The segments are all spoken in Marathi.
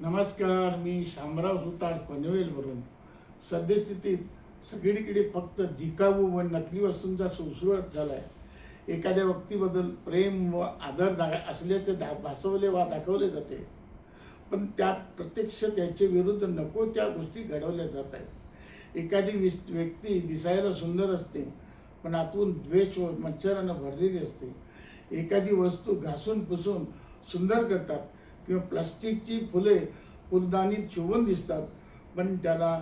नमस्कार, मी शामराव सुतार पनवेलवरून. सद्यस्थितीत सगळीकडे फक्त दिखाऊ व नकली वस्तूंचा सुळसुळाट झाला आहे. एखाद्या व्यक्तीबद्दल प्रेम व आदर असल्याचे भासवले वा दाखवले जाते, पण त्यात प्रत्यक्ष त्याचे विरुद्ध नको त्या गोष्टी घडवल्या जात आहेत. एखादी व्यक्ती दिसायला सुंदर असते, पण आतून द्वेष व मच्छरानं भरलेली असते. एखादी वस्तू घासून पुसून सुंदर करतात किंवा प्लास्टिकची फुले फुलदाणीत शिवून दिसतात, पण त्याला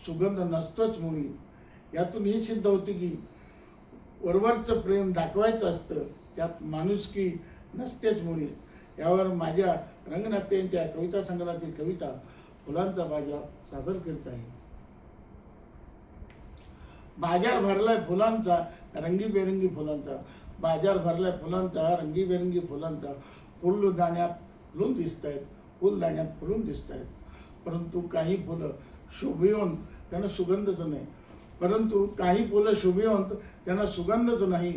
सुगंध नसतोच मुळी. यातून हे सिद्ध होते की वरवरचं प्रेम दाखवायचं असतं, त्यात माणुसकी नसतेच मुळी. यावर माझ्या रंगनाथ्यांच्या कविता संग्रहातील कविता फुलांचा बाजार सादर करत आहे. बाजार भरलाय फुलांचा, रंगीबेरंगी फुलांचा. बाजार भरलाय फुलांचा, रंगीबेरंगी फुलांचा. फुलदाण्यात फुलून दिसत आहेत, फुलदाण्यात फुलून दिसत आहेत. परंतु काही फुलं शोभिवंत, त्यांना सुगंधच नाही. परंतु काही फुलं शोभिवंत, त्यांना सुगंधच नाही.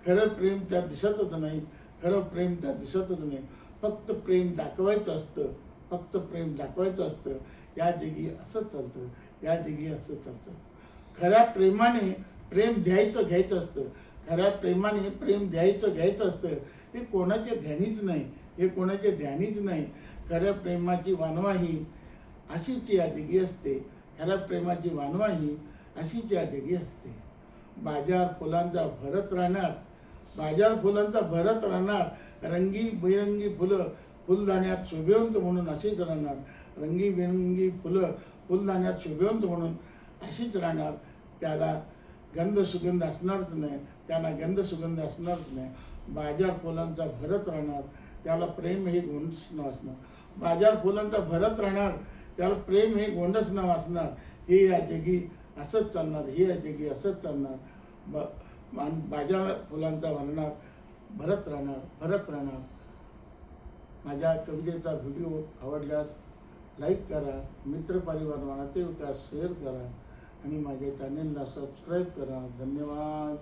खरं प्रेम त्यात दिसतच नाही. खरं प्रेम त्यात दिसतच नाही. फक्त प्रेम दाखवायचं असतं, फक्त प्रेम दाखवायचं असतं. या जगी असंच चालतं, या जगी असंच चालतं. खऱ्या प्रेमाने प्रेम द्यायचं घ्यायचं असतं. खऱ्या प्रेमाने प्रेम द्यायचं घ्यायचं असतं. हे कोणाचे ध्यानीच नाही, हे कोणाचे ध्यानीच नाही. खऱ्या प्रेमाची वानवाही अशीच या जगी असते. खऱ्या प्रेमाची वानवाही अशीच या जगी असते. बाजार फुलांचा भरत राहणार, बाजार फुलांचा भरत राहणार. रंगीबेरंगी फुलं फुलदाण्यात शोभिवंत म्हणून अशीच राहणार. रंगीबेरंगी फुलं फुलदाण्यात शोभिवंत म्हणून अशीच राहणार. त्याला गंध सुगंध असणारच नाही, त्याला गंध सुगंध असणारच नाही. बाजार फुलांचा भरत राहणार, त्याला प्रेम हे गोंडस नाव असणार. बाजार फुलांचा भरत राहणार, त्याला प्रेम हे गोंडस नाव असणार. हे या जगी असंच चालणार, हे या जगी असंच चालणार. बाजार फुलांचा भरणार, भरत राहणार, भरत राहणार. माझ्या कवितेचा व्हिडिओ आवडल्यास लाईक करा, मित्रपरिवार नातेवाईकास शेअर करा आणि माझ्या चॅनेलला सबस्क्राईब करा. धन्यवाद.